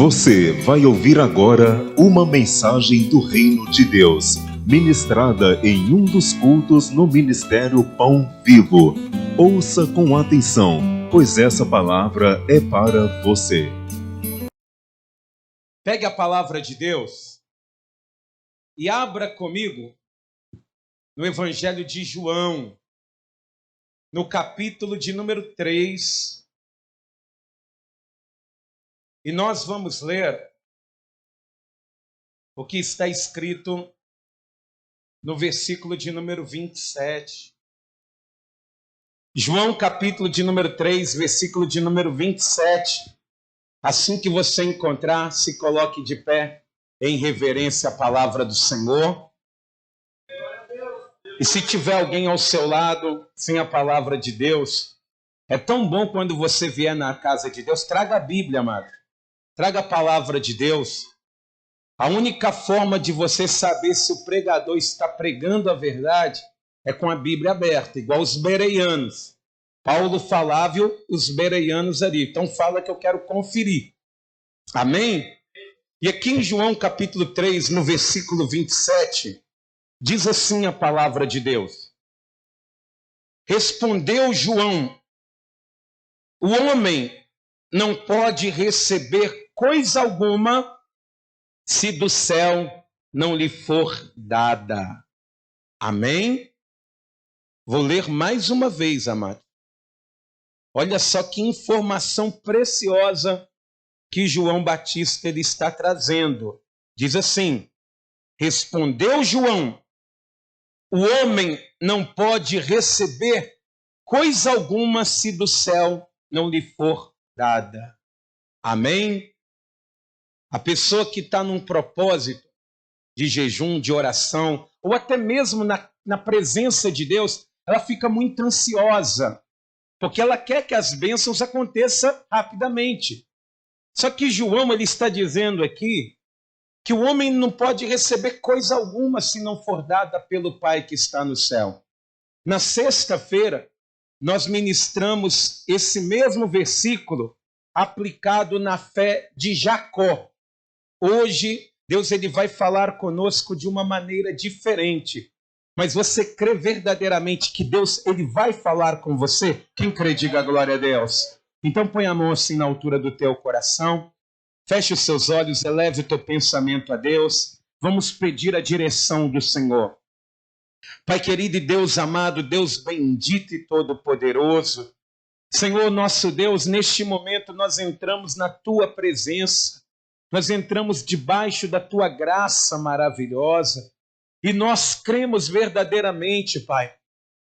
Você vai ouvir agora uma mensagem do Reino de Deus, ministrada em um dos cultos no Ministério Pão Vivo. Ouça com atenção, pois essa palavra é para você. Pegue a palavra de Deus e abra comigo no Evangelho de João, no capítulo de número 3. E nós vamos ler o que está escrito no versículo de número 27. João, capítulo de número 3, versículo de número 27. Assim que você encontrar, se coloque de pé em reverência à palavra do Senhor. E se tiver alguém ao seu lado sem a palavra de Deus, é tão bom quando você vier na casa de Deus, traga a Bíblia, amado. Traga a palavra de Deus. A única forma de você saber se o pregador está pregando a verdade é com a Bíblia aberta, igual os bereanos. Paulo falava e os bereanos ali. Então fala que eu quero conferir. Amém? E aqui em João capítulo 3, no versículo 27, diz assim a palavra de Deus. Respondeu João: o homem não pode receber coisa alguma se do céu não lhe for dada. Amém? Vou ler mais uma vez, amado. Olha só que informação preciosa que João Batista ele está trazendo. Diz assim: respondeu João: o homem não pode receber coisa alguma se do céu não lhe for dada. Amém? A pessoa que está num propósito de jejum, de oração, ou até mesmo na presença de Deus, ela fica muito ansiosa, porque ela quer que as bênçãos aconteçam rapidamente. Só que João ele está dizendo aqui que o homem não pode receber coisa alguma se não for dada pelo Pai que está no céu. Na sexta-feira, nós ministramos esse mesmo versículo aplicado na fé de Jacó. Hoje, Deus ele vai falar conosco de uma maneira diferente. Mas você crê verdadeiramente que Deus ele vai falar com você? Quem crê, diga glória a Deus. Então põe a mão assim na altura do teu coração. Feche os seus olhos, eleve o teu pensamento a Deus. Vamos pedir a direção do Senhor. Pai querido e Deus amado, Deus bendito e todo-poderoso, Senhor nosso Deus, neste momento nós entramos na Tua presença, nós entramos debaixo da Tua graça maravilhosa e nós cremos verdadeiramente, Pai,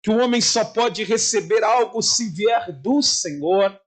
que o homem só pode receber algo se vier do Senhor.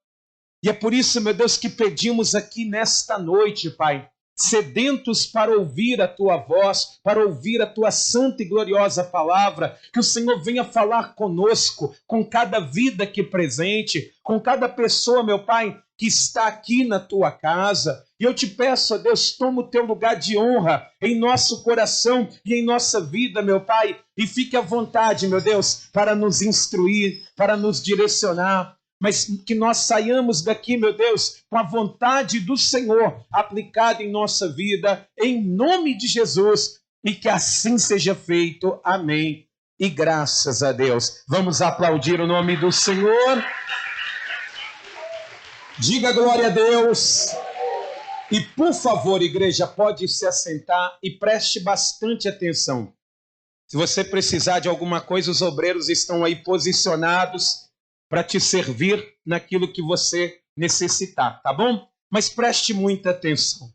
E é por isso, meu Deus, que pedimos aqui nesta noite, Pai, sedentos para ouvir a Tua voz, para ouvir a Tua santa e gloriosa palavra, que o Senhor venha falar conosco, com cada vida aqui presente, com cada pessoa, meu Pai, que está aqui na Tua casa. E eu te peço, ó Deus, toma o Teu lugar de honra em nosso coração e em nossa vida, meu Pai, e fique à vontade, meu Deus, para nos instruir, para nos direcionar, mas que nós saiamos daqui, meu Deus, com a vontade do Senhor aplicada em nossa vida, em nome de Jesus, e que assim seja feito. Amém. E graças a Deus. Vamos aplaudir o nome do Senhor. Diga glória a Deus. E por favor, igreja, pode se assentar e preste bastante atenção. Se você precisar de alguma coisa, os obreiros estão aí posicionados para te servir naquilo que você necessitar, tá bom? Mas preste muita atenção.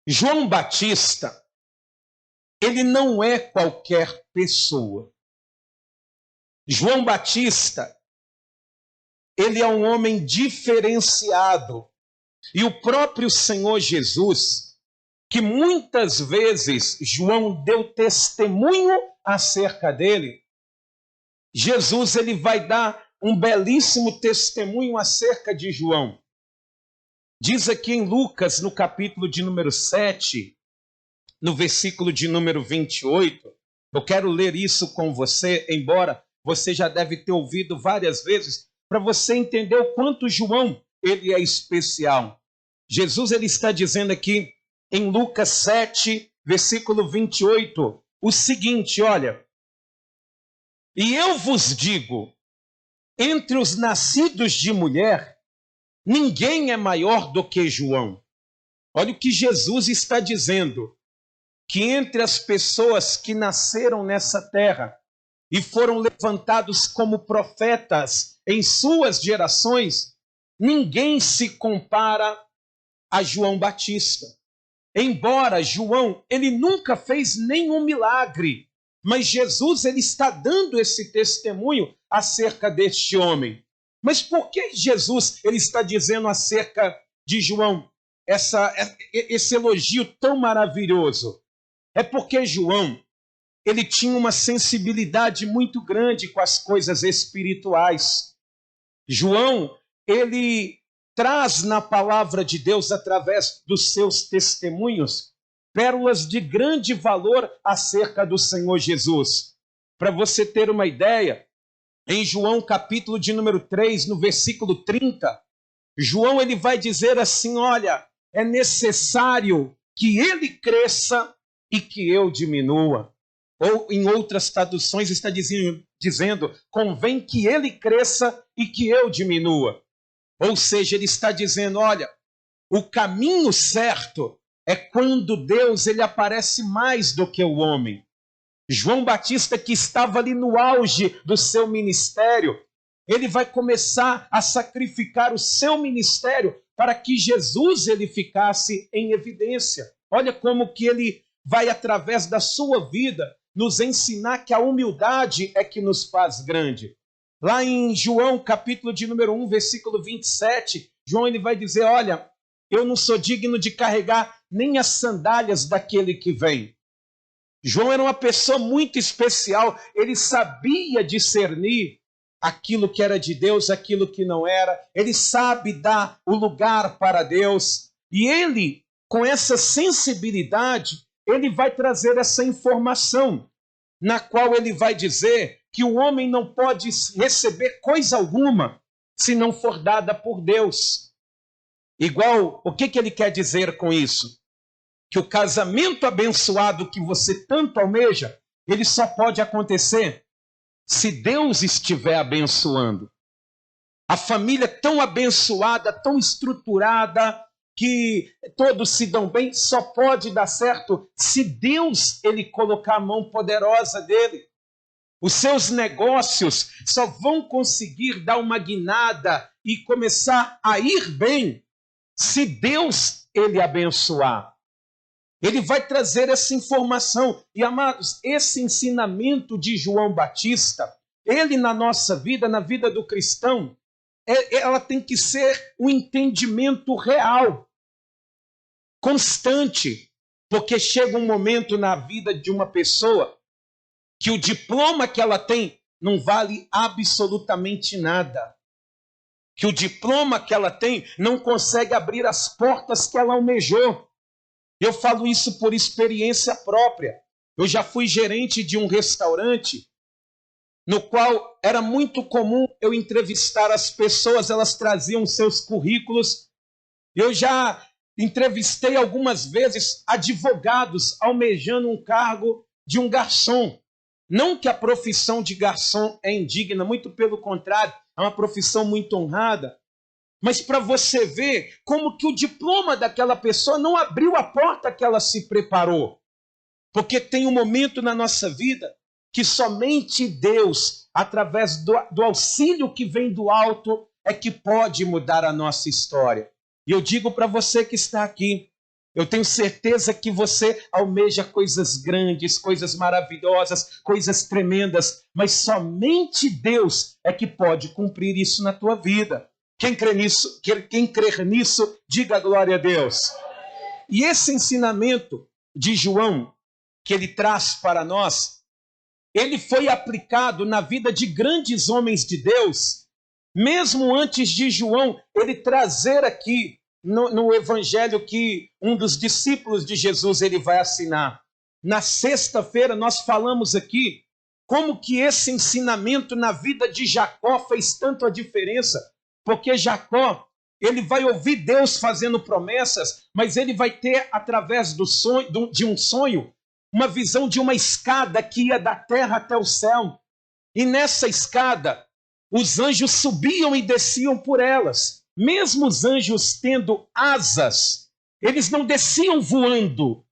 João Batista, ele não é qualquer pessoa. João Batista, ele é um homem diferenciado. E o próprio Senhor Jesus, que muitas vezes João deu testemunho acerca dele, Jesus ele vai dar um belíssimo testemunho acerca de João. Diz aqui em Lucas, no capítulo de número 7, no versículo de número 28, eu quero ler isso com você, embora você já deve ter ouvido várias vezes, para você entender o quanto João ele é especial. Jesus ele está dizendo aqui em Lucas 7, versículo 28, o seguinte, olha: e eu vos digo, entre os nascidos de mulher, ninguém é maior do que João. Olha o que Jesus está dizendo, que entre as pessoas que nasceram nessa terra e foram levantados como profetas em suas gerações, ninguém se compara a João Batista. Embora João, ele nunca fez nenhum milagre, mas Jesus ele está dando esse testemunho acerca deste homem. Mas por que Jesus ele está dizendo acerca de João esse elogio tão maravilhoso? É porque João ele tinha uma sensibilidade muito grande com as coisas espirituais. João, ele traz na palavra de Deus, através dos seus testemunhos, pérolas de grande valor acerca do Senhor Jesus. Para você ter uma ideia, em João capítulo de número 3, no versículo 30, João ele vai dizer assim, olha, é necessário que ele cresça e que eu diminua. Ou em outras traduções está dizendo, convém que ele cresça e que eu diminua. Ou seja, ele está dizendo, olha, o caminho certo é quando Deus ele aparece mais do que o homem. João Batista, que estava ali no auge do seu ministério, ele vai começar a sacrificar o seu ministério para que Jesus ele ficasse em evidência. Olha como que ele vai, através da sua vida, nos ensinar que a humildade é que nos faz grande. Lá em João, capítulo de número 1, versículo 27, João ele vai dizer, olha, eu não sou digno de carregar nem as sandálias daquele que vem. João era uma pessoa muito especial, ele sabia discernir aquilo que era de Deus, aquilo que não era, ele sabe dar o lugar para Deus, e ele, com essa sensibilidade, ele vai trazer essa informação, na qual ele vai dizer que o homem não pode receber coisa alguma se não for dada por Deus. Igual, o que ele quer dizer com isso? Que o casamento abençoado que você tanto almeja, ele só pode acontecer se Deus estiver abençoando. A família tão abençoada, tão estruturada, que todos se dão bem, só pode dar certo se Deus ele colocar a mão poderosa dele. Os seus negócios só vão conseguir dar uma guinada e começar a ir bem se Deus ele abençoar. Ele vai trazer essa informação. E, amados, esse ensinamento de João Batista, ele na nossa vida, na vida do cristão, ela tem que ser um entendimento real, constante, porque chega um momento na vida de uma pessoa que o diploma que ela tem não vale absolutamente nada. Que o diploma que ela tem não consegue abrir as portas que ela almejou. Eu falo isso por experiência própria. Eu já fui gerente de um restaurante no qual era muito comum eu entrevistar as pessoas, elas traziam seus currículos. Eu já entrevistei algumas vezes advogados almejando um cargo de um garçom. Não que a profissão de garçom é indigna, muito pelo contrário, é uma profissão muito honrada. Mas para você ver como que o diploma daquela pessoa não abriu a porta que ela se preparou. Porque tem um momento na nossa vida que somente Deus, através do auxílio que vem do alto, é que pode mudar a nossa história. E eu digo para você que está aqui, eu tenho certeza que você almeja coisas grandes, coisas maravilhosas, coisas tremendas, mas somente Deus é que pode cumprir isso na tua vida. Quem crer nisso, diga glória a Deus. E esse ensinamento de João, que ele traz para nós, ele foi aplicado na vida de grandes homens de Deus, mesmo antes de João ele trazer aqui no evangelho que um dos discípulos de Jesus ele vai assinar. Na sexta-feira nós falamos aqui como que esse ensinamento na vida de Jacó fez tanto a diferença, porque Jacó, ele vai ouvir Deus fazendo promessas, mas ele vai ter, através de um sonho, uma visão de uma escada que ia da terra até o céu. E nessa escada, os anjos subiam e desciam por elas. Mesmo os anjos tendo asas, eles não desciam voando,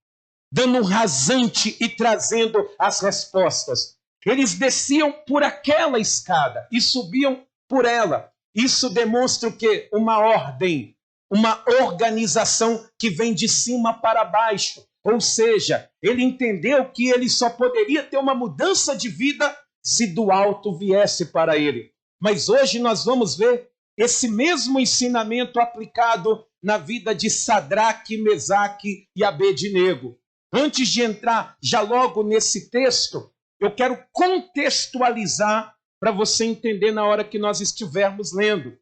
dando um rasante e trazendo as respostas. Eles desciam por aquela escada e subiam por ela. Isso demonstra o quê? Uma ordem, uma organização que vem de cima para baixo. Ou seja, ele entendeu que ele só poderia ter uma mudança de vida se do alto viesse para ele. Mas hoje nós vamos ver esse mesmo ensinamento aplicado na vida de Sadraque, Mesaque e Abednego. Antes de entrar já logo nesse texto, eu quero contextualizar para você entender na hora que nós estivermos lendo.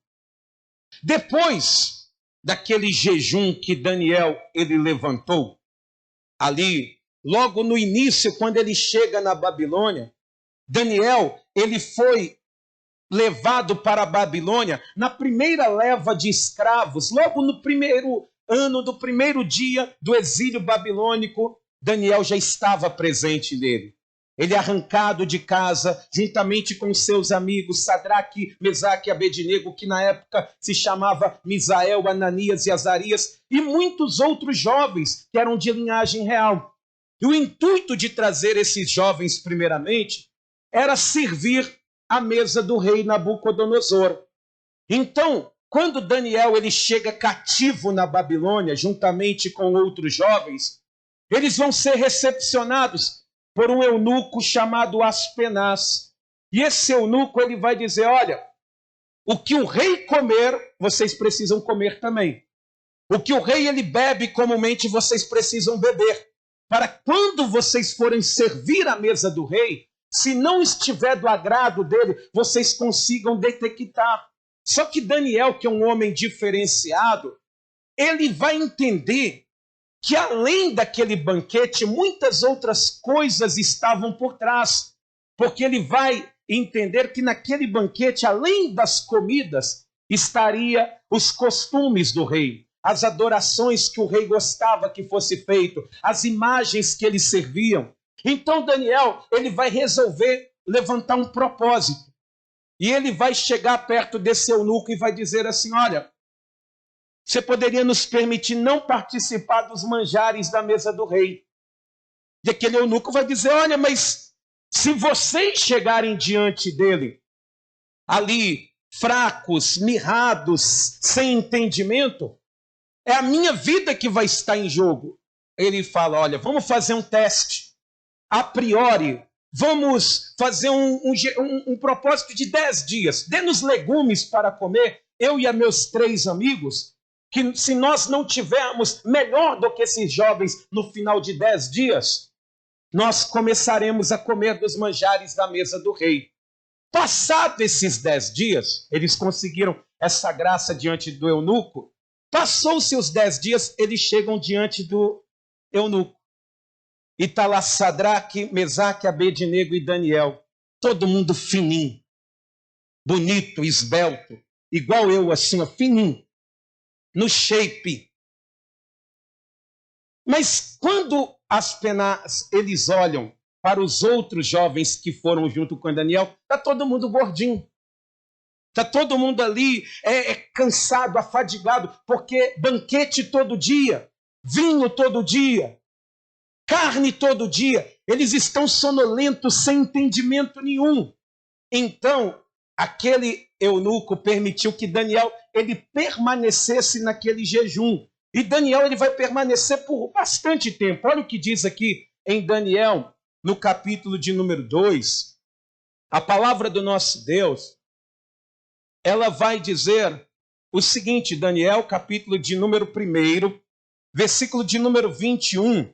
Depois daquele jejum que Daniel ele levantou, ali, logo no início, quando ele chega na Babilônia, Daniel ele foi levado para a Babilônia na primeira leva de escravos, logo no primeiro ano, do primeiro dia do exílio babilônico, Daniel já estava presente nele. Ele é arrancado de casa, juntamente com seus amigos Sadraque, Mesaque e Abednego, que na época se chamava Misael, Ananias e Azarias, e muitos outros jovens que eram de linhagem real. E o intuito de trazer esses jovens, primeiramente, era servir à mesa do rei Nabucodonosor. Então, quando Daniel ele chega cativo na Babilônia, juntamente com outros jovens, eles vão ser recepcionados por um eunuco chamado Aspenaz. E esse eunuco ele vai dizer, olha, o que o rei comer, vocês precisam comer também. O que o rei ele bebe comumente, vocês precisam beber. Para quando vocês forem servir à mesa do rei, se não estiver do agrado dele, vocês consigam detectar. Só que Daniel, que é um homem diferenciado, ele vai entender que além daquele banquete, muitas outras coisas estavam por trás. Porque ele vai entender que naquele banquete, além das comidas, estaria os costumes do rei, as adorações que o rei gostava que fosse feito, as imagens que eles serviam. Então Daniel, ele vai resolver levantar um propósito. E ele vai chegar perto desse eunuco e vai dizer assim, olha, você poderia nos permitir não participar dos manjares da mesa do rei. E aquele eunuco vai dizer, olha, mas se vocês chegarem diante dele, ali, fracos, mirrados, sem entendimento, é a minha vida que vai estar em jogo. Ele fala, olha, vamos fazer um teste. A priori, vamos fazer um propósito de 10 dias. Dê-nos legumes para comer, eu e meus 3 amigos, que se nós não tivermos melhor do que esses jovens no final de 10 dias, nós começaremos a comer dos manjares da mesa do rei. Passado esses 10 dias, eles conseguiram essa graça diante do eunuco. Passou-se os 10 dias, eles chegam diante do eunuco. E está lá Sadraque, Mesaque, Abednego e Daniel. Todo mundo fininho, bonito, esbelto, igual eu assim, fininho, no shape. Mas quando Aspenaz, eles olham para os outros jovens que foram junto com Daniel, está todo mundo gordinho. Está todo mundo ali cansado, afadigado, porque banquete todo dia, vinho todo dia, carne todo dia. Eles estão sonolentos, sem entendimento nenhum. Então, aquele eunuco permitiu que Daniel ele permanecesse naquele jejum. E Daniel ele vai permanecer por bastante tempo. Olha o que diz aqui em Daniel, no capítulo de número 2. A palavra do nosso Deus, ela vai dizer o seguinte, Daniel, capítulo de número 1, versículo de número 21,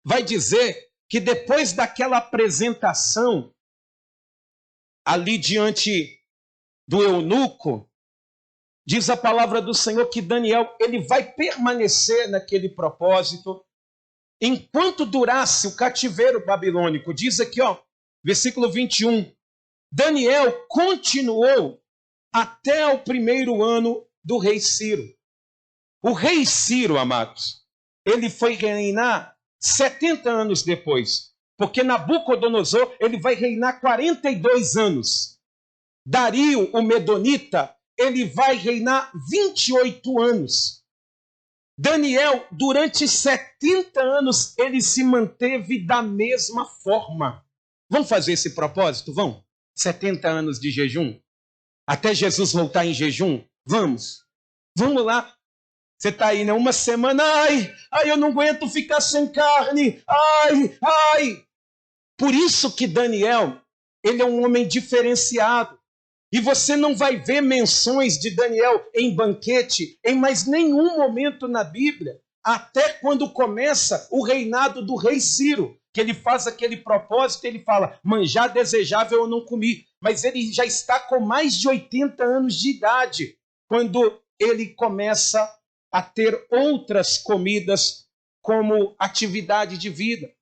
vai dizer que depois daquela apresentação ali diante do eunuco, diz a palavra do Senhor que Daniel ele vai permanecer naquele propósito enquanto durasse o cativeiro babilônico. Diz aqui, ó, versículo 21, Daniel continuou até o 1º ano do rei Ciro. O rei Ciro, amados, ele foi reinar 70 anos depois, porque Nabucodonosor ele vai reinar 42 anos. Dario, o Medonita, ele vai reinar 28 anos. Daniel, durante 70 anos, ele se manteve da mesma forma. Vamos fazer esse propósito? Vamos? 70 anos de jejum? Até Jesus voltar em jejum? Vamos. Vamos lá. Você está aí, né? Uma semana, ai, eu não aguento ficar sem carne, ai. Por isso que Daniel, ele é um homem diferenciado. E você não vai ver menções de Daniel em banquete em mais nenhum momento na Bíblia, até quando começa o reinado do rei Ciro, que ele faz aquele propósito, ele fala, manjar desejável eu não comi, mas ele já está com mais de 80 anos de idade, quando ele começa a ter outras comidas como atividade de vida.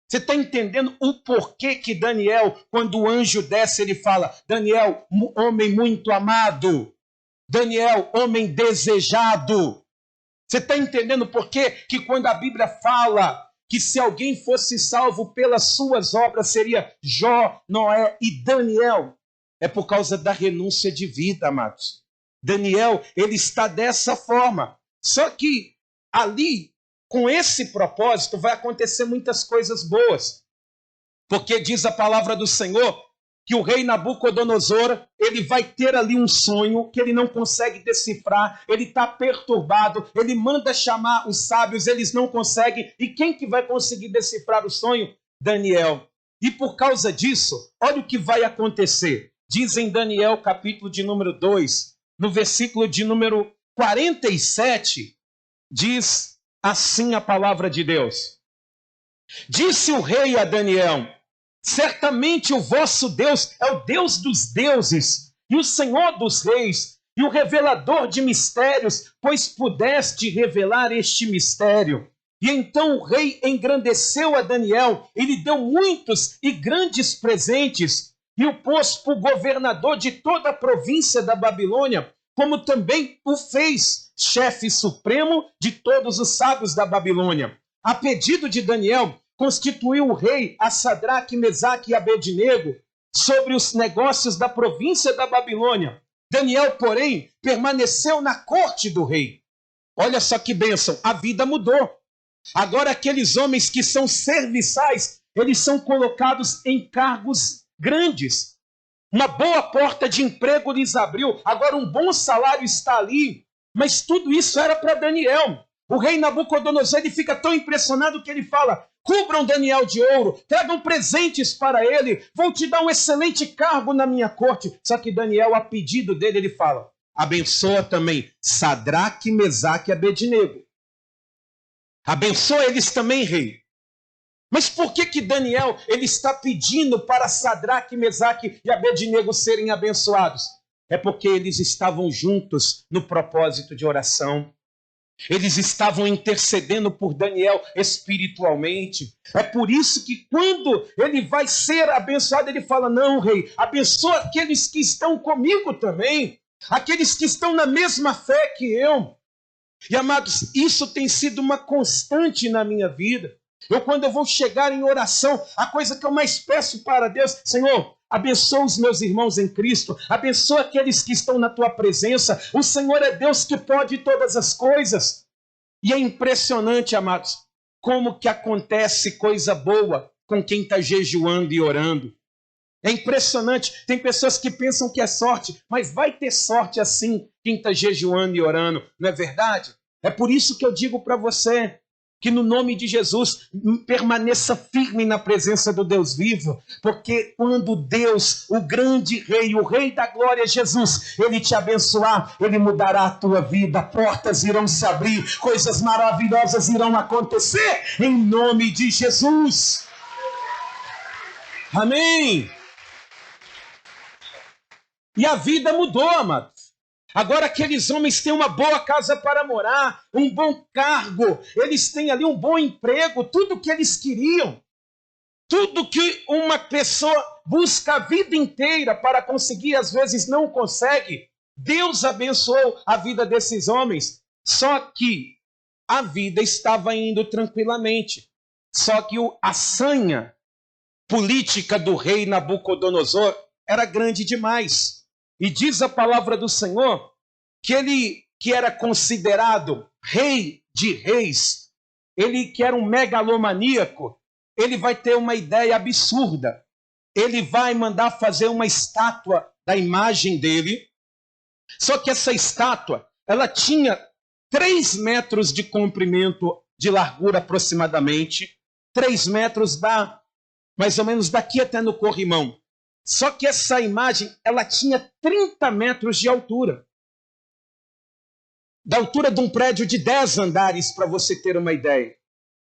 Você está entendendo o porquê que Daniel, quando o anjo desce, ele fala, Daniel, homem muito amado, Daniel, homem desejado. Você está entendendo por quê que quando a Bíblia fala que se alguém fosse salvo pelas suas obras, seria Jó, Noé e Daniel? É por causa da renúncia de vida, amados. Daniel, ele está dessa forma. Só que ali, com esse propósito, vai acontecer muitas coisas boas. Porque diz a palavra do Senhor que o rei Nabucodonosor, ele vai ter ali um sonho que ele não consegue decifrar, ele está perturbado, ele manda chamar os sábios, eles não conseguem. E quem que vai conseguir decifrar o sonho? Daniel. E por causa disso, olha o que vai acontecer. Diz em Daniel, capítulo de número 2, no versículo de número 47, diz assim a palavra de Deus. Disse o rei a Daniel, certamente o vosso Deus é o Deus dos deuses e o Senhor dos reis e o revelador de mistérios, pois pudeste revelar este mistério. E então o rei engrandeceu a Daniel e lhe deu muitos e grandes presentes e o pôs por governador de toda a província da Babilônia, como também o fez chefe supremo de todos os sábios da Babilônia. A pedido de Daniel, constituiu o rei a Sadraque, Mesaque e Abednego sobre os negócios da província da Babilônia. Daniel, porém, permaneceu na corte do rei. Olha só que bênção, a vida mudou. Agora aqueles homens que são serviçais, eles são colocados em cargos grandes. Uma boa porta de emprego lhes abriu, agora um bom salário está ali. Mas tudo isso era para Daniel. O rei Nabucodonosor ele fica tão impressionado que ele fala, cubram Daniel de ouro, tragam presentes para ele, vou te dar um excelente cargo na minha corte. Só que Daniel, a pedido dele, ele fala, abençoa também Sadraque, Mesaque e Abednego. Abençoa eles também, rei. Mas por que Daniel ele está pedindo para Sadraque, Mesaque e Abednego serem abençoados? É porque eles estavam juntos no propósito de oração. Eles estavam intercedendo por Daniel espiritualmente. É por isso que quando ele vai ser abençoado, ele fala, não, rei, abençoa aqueles que estão comigo também. Aqueles que estão na mesma fé que eu. E amados, isso tem sido uma constante na minha vida. Quando eu vou chegar em oração, a coisa que eu mais peço para Deus, Senhor, abençoa os meus irmãos em Cristo, abençoa aqueles que estão na tua presença. O Senhor é Deus que pode todas as coisas. E é impressionante, amados, como que acontece coisa boa com quem está jejuando e orando. É impressionante, tem pessoas que pensam que é sorte, mas vai ter sorte assim quem está jejuando e orando, não é verdade? É por isso que eu digo para você, que no nome de Jesus permaneça firme na presença do Deus vivo, porque quando Deus, o grande rei, o rei da glória Jesus, ele te abençoar, ele mudará a tua vida, portas irão se abrir, coisas maravilhosas irão acontecer, em nome de Jesus. Amém. E a vida mudou, amados. Agora aqueles homens têm uma boa casa para morar, um bom cargo, eles têm ali um bom emprego, tudo que eles queriam. Tudo que uma pessoa busca a vida inteira para conseguir, às vezes não consegue. Deus abençoou a vida desses homens, só que a vida estava indo tranquilamente. Só que a sanha política do rei Nabucodonosor era grande demais. E diz a palavra do Senhor que ele, que era considerado rei de reis, ele que era um megalomaníaco, ele vai ter uma ideia absurda. Ele vai mandar fazer uma estátua da imagem dele, só que essa estátua, ela tinha 3 metros de comprimento, de largura aproximadamente, 3 metros dá mais ou menos daqui até no corrimão. Só que essa imagem, ela tinha 30 metros de altura. Da altura de um prédio de 10 andares, para você ter uma ideia.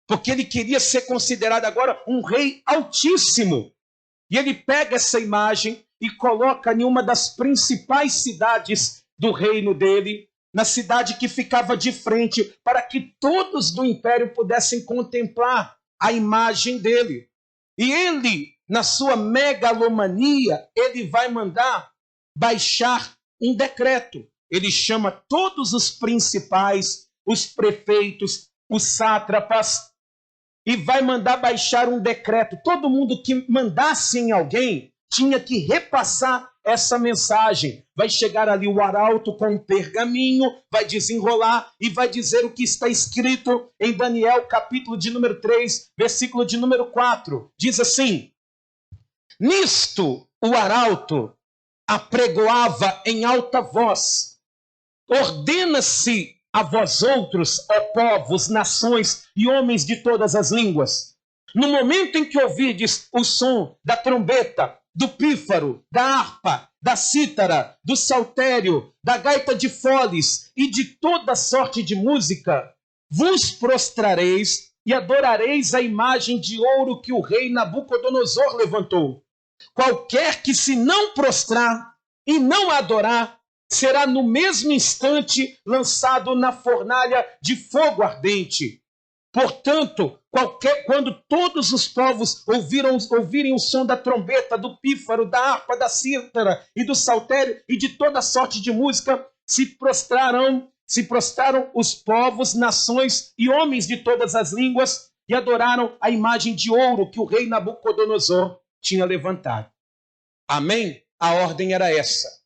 Porque ele queria ser considerado agora um rei altíssimo. E ele pega essa imagem e coloca em uma das principais cidades do reino dele, na cidade que ficava de frente, para que todos do império pudessem contemplar a imagem dele. E ele, na sua megalomania, ele vai mandar baixar um decreto. Ele chama todos os principais, os prefeitos, os sátrapas, e vai mandar baixar um decreto. Todo mundo que mandasse em alguém tinha que repassar essa mensagem. Vai chegar ali o arauto com um pergaminho, vai desenrolar e vai dizer o que está escrito em Daniel, capítulo de número 3, versículo de número 4. Diz assim: nisto o arauto apregoava em alta voz: ordena-se a vós outros, ó povos, nações e homens de todas as línguas, no momento em que ouvirdes o som da trombeta, do pífaro, da harpa, da cítara, do saltério, da gaita de foles e de toda sorte de música, vos prostrareis e adorareis a imagem de ouro que o rei Nabucodonosor levantou. Qualquer que se não prostrar e não adorar, será no mesmo instante lançado na fornalha de fogo ardente. Portanto, quando todos os povos ouvirem o som da trombeta, do pífaro, da harpa, da cítara e do saltério e de toda sorte de música, se prostraram os povos, nações e homens de todas as línguas e adoraram a imagem de ouro que o rei Nabucodonosor tinha levantado. Amém? A ordem era essa.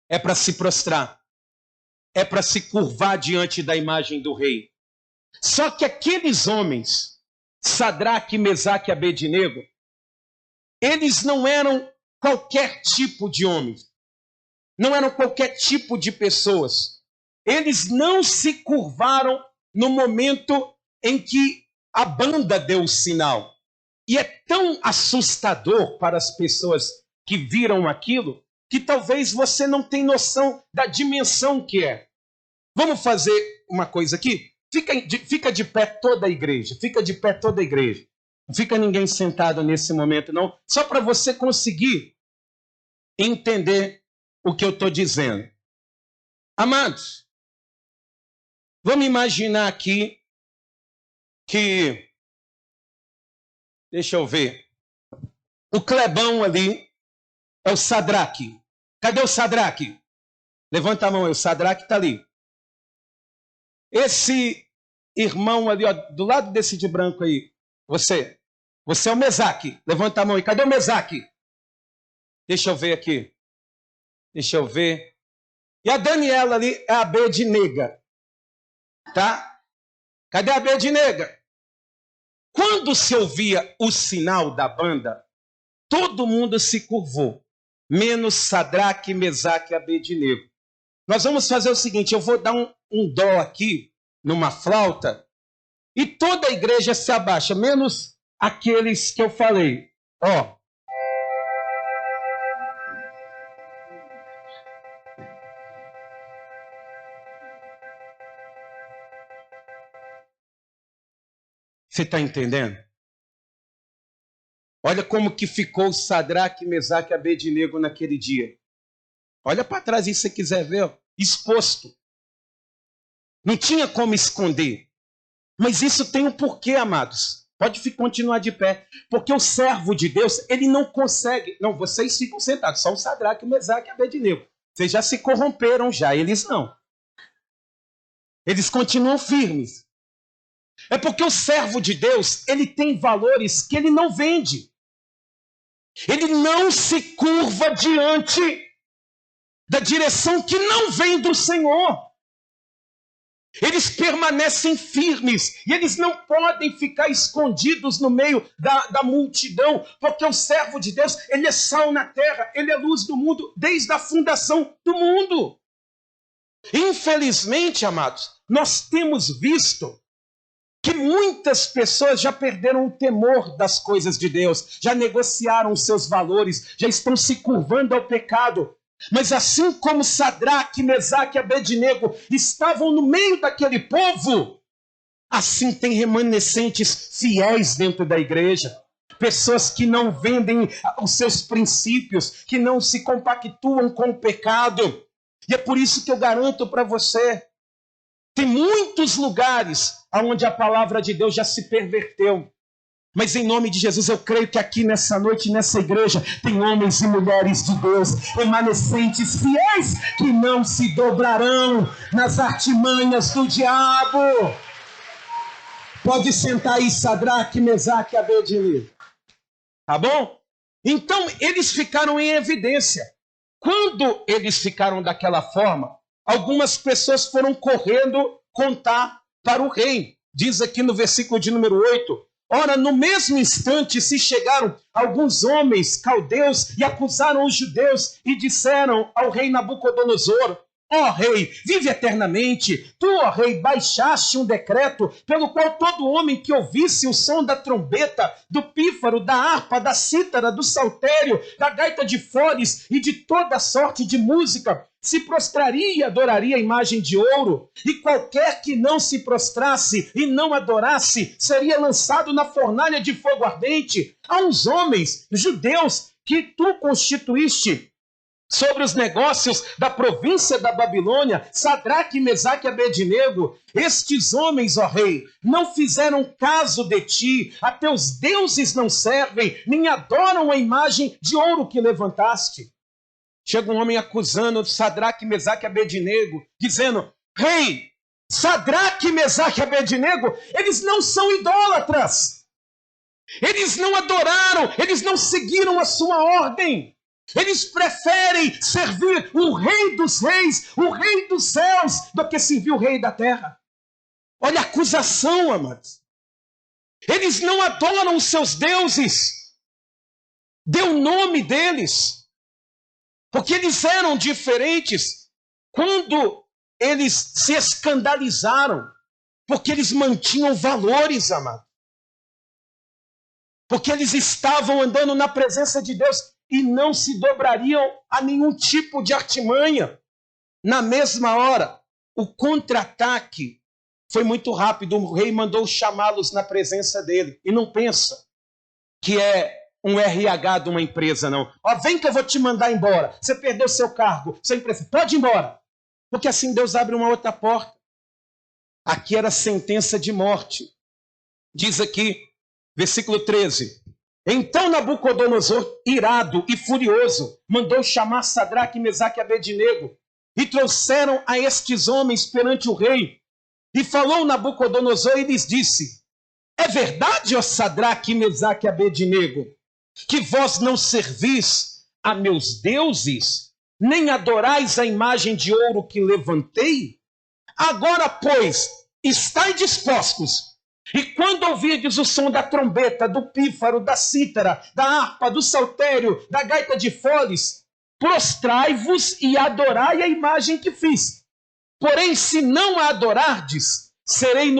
É para se prostrar. É para se curvar diante da imagem do rei. Só que aqueles homens, Sadraque, Mesaque e Abednego, eles não eram qualquer tipo de homens. Não eram qualquer tipo de pessoas. Eles não se curvaram no momento em que a banda deu o sinal. E é tão assustador para as pessoas que viram aquilo, que talvez você não tenha noção da dimensão que é. Vamos fazer uma coisa aqui? Fica de pé toda a igreja. Fica de pé toda a igreja. Não fica ninguém sentado nesse momento, não. Só para você conseguir entender o que eu estou dizendo. Amados, vamos imaginar aqui que... Deixa eu ver. O Clebão ali é o Sadraque. Cadê o Sadraque? Levanta a mão aí, o Sadraque está ali. Esse irmão ali, ó, do lado desse de branco aí, você é o Mesaque. Levanta a mão aí. Cadê o Mesaque? Deixa eu ver aqui. Deixa eu ver. E a Daniela ali é a Abednego. Tá? Cadê a Abednego? Quando se ouvia o sinal da banda, todo mundo se curvou, menos Sadraque, Mesaque e Abednego. Nós vamos fazer o seguinte, eu vou dar um dó aqui, numa flauta, e toda a igreja se abaixa, menos aqueles que eu falei. Ó. Você está entendendo? Olha como que ficou Sadraque, Mesaque e Abednego naquele dia. Olha para trás aí se você quiser ver, ó, exposto. Não tinha como esconder. Mas isso tem um porquê, amados. Pode continuar de pé. Porque o servo de Deus, ele não consegue... Não, vocês ficam sentados, só o Sadraque, o Mesaque e Abednego. Vocês já se corromperam já, eles não. Eles continuam firmes. É porque o servo de Deus, ele tem valores que ele não vende. Ele não se curva diante da direção que não vem do Senhor. Eles permanecem firmes e eles não podem ficar escondidos no meio da multidão, porque o servo de Deus, ele é sal na terra, ele é luz do mundo desde a fundação do mundo. Infelizmente, amados, nós temos visto que muitas pessoas já perderam o temor das coisas de Deus, já negociaram os seus valores, já estão se curvando ao pecado. Mas assim como Sadraque, Mesaque e Abednego estavam no meio daquele povo, assim tem remanescentes fiéis dentro da igreja. Pessoas que não vendem os seus princípios, que não se compactuam com o pecado. E é por isso que eu garanto para você, tem muitos lugares onde a palavra de Deus já se perverteu. Mas em nome de Jesus eu creio que aqui nessa noite, nessa igreja, tem homens e mulheres de Deus, remanescentes fiéis, que não se dobrarão nas artimanhas do diabo. Pode sentar aí, Sadraque, Mesaque e Abednego. Tá bom? Então eles ficaram em evidência. Quando eles ficaram daquela forma, algumas pessoas foram correndo contar para o rei. Diz aqui no versículo de número 8, ora, no mesmo instante se chegaram alguns homens caldeus e acusaram os judeus e disseram ao rei Nabucodonosor, ó rei, vive eternamente, tu, ó rei, baixaste um decreto pelo qual todo homem que ouvisse o som da trombeta, do pífaro, da harpa, da cítara, do saltério, da gaita de foles e de toda sorte de música, se prostraria e adoraria a imagem de ouro, e qualquer que não se prostrasse e não adorasse, seria lançado na fornalha de fogo ardente. Há uns homens judeus que tu constituíste sobre os negócios da província da Babilônia, Sadraque, Mesaque e Abednego. Estes homens, ó rei, não fizeram caso de ti, a teus deuses não servem, nem adoram a imagem de ouro que levantaste. Chega um homem acusando Sadraque, Mesaque e Abednego, dizendo, rei, Sadraque, Mesaque e Abednego, eles não são idólatras. Eles não adoraram, eles não seguiram a sua ordem. Eles preferem servir o rei dos reis, o rei dos céus, do que servir o rei da terra. Olha a acusação, amados. Eles não adoram os seus deuses. Dê o nome deles. Porque eles eram diferentes quando eles se escandalizaram. Porque eles mantinham valores, amado. Porque eles estavam andando na presença de Deus e não se dobrariam a nenhum tipo de artimanha. Na mesma hora, o contra-ataque foi muito rápido. O rei mandou chamá-los na presença dele. E não pensa que é um RH de uma empresa, não. Ó, vem que eu vou te mandar embora. Você perdeu seu cargo, sua empresa. Pode ir embora. Porque assim Deus abre uma outra porta. Aqui era sentença de morte. Diz aqui, versículo 13. Então Nabucodonosor, irado e furioso, mandou chamar Sadraque, Mesaque e Abednego, e trouxeram a estes homens perante o rei. E falou Nabucodonosor e lhes disse, é verdade, ó Sadraque, Mesaque e Abednego, que vós não servis a meus deuses, nem adorais a imagem de ouro que levantei? Agora, pois, estai dispostos, e quando ouvirdes o som da trombeta, do pífaro, da cítara, da harpa, do saltério, da gaita de foles, prostrai-vos e adorai a imagem que fiz. Porém, se não a adorardes, sereis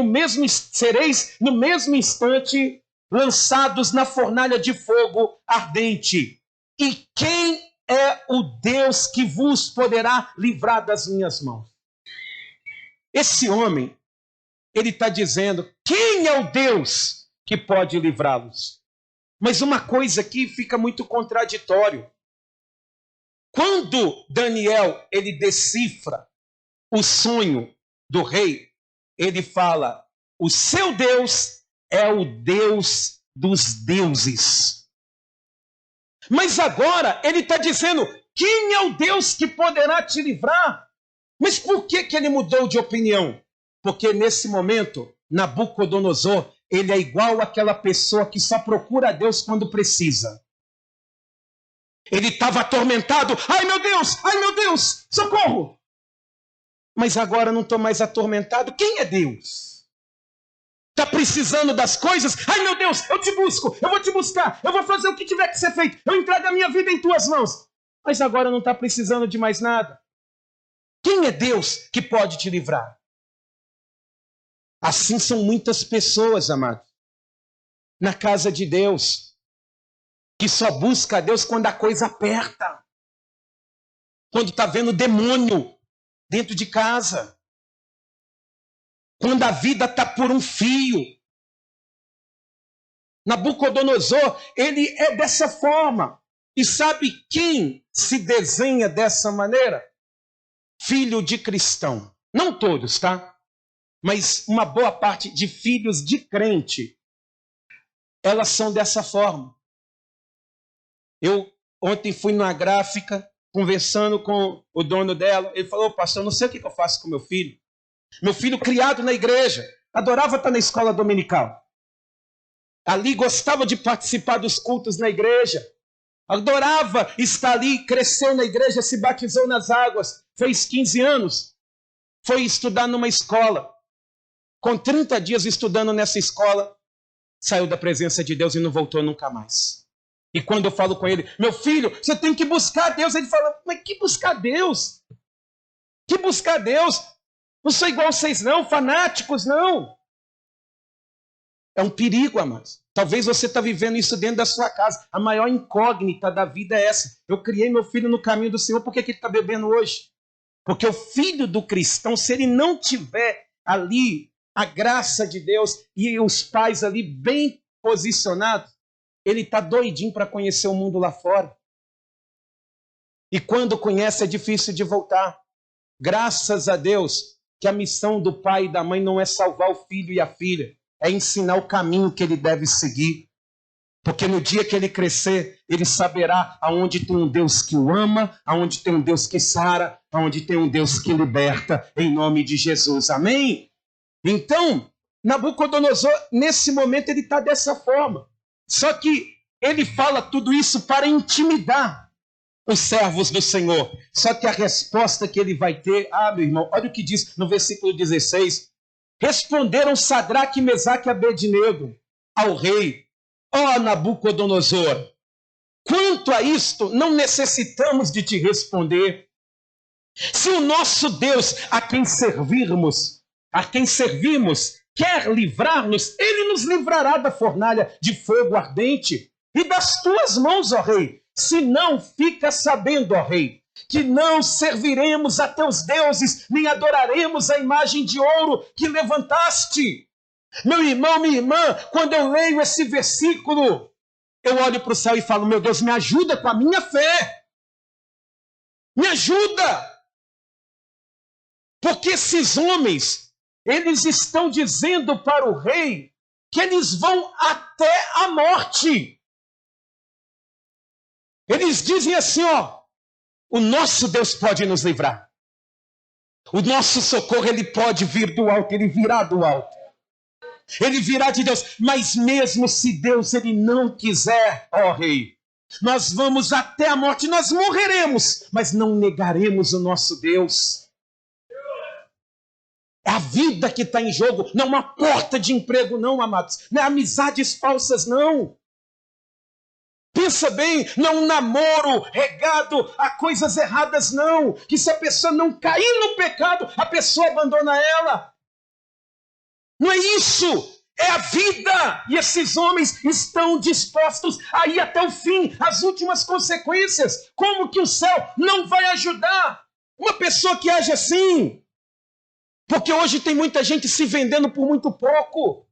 no mesmo instante lançados na fornalha de fogo ardente. E quem é o Deus que vos poderá livrar das minhas mãos? Esse homem, ele está dizendo, quem é o Deus que pode livrá-los? Mas uma coisa aqui fica muito contraditório. Quando Daniel, ele decifra o sonho do rei, ele fala, o seu Deus é o Deus dos deuses. Mas agora ele está dizendo, quem é o Deus que poderá te livrar? Mas por que ele mudou de opinião? Porque nesse momento, Nabucodonosor, ele é igual àquela pessoa que só procura a Deus quando precisa. Ele estava atormentado. Ai meu Deus, socorro! Mas agora não estou mais atormentado. Quem é Deus? Está precisando das coisas? Ai meu Deus, eu te busco, eu vou te buscar, eu vou fazer o que tiver que ser feito, eu entrego a minha vida em tuas mãos. Mas agora não está precisando de mais nada. Quem é Deus que pode te livrar? Assim são muitas pessoas, amados, na casa de Deus, que só busca a Deus quando a coisa aperta, quando está vendo demônio dentro de casa, quando a vida está por um fio. Nabucodonosor, ele é dessa forma. E sabe quem se desenha dessa maneira? Filho de cristão. Não todos, tá? Mas uma boa parte de filhos de crente, elas são dessa forma. Eu ontem fui numa gráfica, conversando com o dono dela. Ele falou, pastor, eu não sei o que eu faço com meu filho. Meu filho criado na igreja, adorava estar na escola dominical. Ali gostava de participar dos cultos na igreja. Adorava estar ali, cresceu na igreja, se batizou nas águas. Fez 15 anos. Foi estudar numa escola. Com 30 dias estudando nessa escola, saiu da presença de Deus e não voltou nunca mais. E quando eu falo com ele, meu filho, você tem que buscar Deus. Ele fala, mas que buscar Deus? Que buscar Deus? Não sou igual a vocês não, fanáticos não. É um perigo, amados. Talvez você está vivendo isso dentro da sua casa. A maior incógnita da vida é essa. Eu criei meu filho no caminho do Senhor, por que ele está bebendo hoje? Porque o filho do cristão, se ele não tiver ali a graça de Deus e os pais ali bem posicionados, ele está doidinho para conhecer o mundo lá fora. E quando conhece é difícil de voltar. Graças a Deus que a missão do pai e da mãe não é salvar o filho e a filha, é ensinar o caminho que ele deve seguir. Porque no dia que ele crescer, ele saberá aonde tem um Deus que o ama, aonde tem um Deus que sara, aonde tem um Deus que liberta, em nome de Jesus. Amém? Então, Nabucodonosor, nesse momento, ele está dessa forma. Só que ele fala tudo isso para intimidar os servos do Senhor. Só que a resposta que ele vai ter, meu irmão, olha o que diz no versículo 16. Responderam Sadraque, Mesaque e Abednego ao rei, Nabucodonosor, quanto a isto, não necessitamos de te responder. Se o nosso Deus, a quem servimos, quer livrar-nos, ele nos livrará da fornalha de fogo ardente e das tuas mãos, ó rei. Se não, fica sabendo, ó rei, que não serviremos a teus deuses, nem adoraremos a imagem de ouro que levantaste. Meu irmão, minha irmã, quando eu leio esse versículo, eu olho para o céu e falo, meu Deus, me ajuda com a minha fé. Me ajuda. Porque esses homens, eles estão dizendo para o rei que eles vão até a morte. Eles dizem assim, o nosso Deus pode nos livrar. O nosso socorro, ele pode vir do alto, ele virá do alto. Ele virá de Deus, mas mesmo se Deus ele não quiser, ó rei, nós vamos até a morte, nós morreremos, mas não negaremos o nosso Deus. É a vida que está em jogo, não uma porta de emprego não, amados, não é amizades falsas não. Pensa bem, não um namoro regado a coisas erradas não, que se a pessoa não cair no pecado, a pessoa abandona ela. Não é isso, é a vida. E esses homens estão dispostos a ir até o fim, as últimas consequências. Como que o céu não vai ajudar uma pessoa que age assim? Porque hoje tem muita gente se vendendo por muito pouco.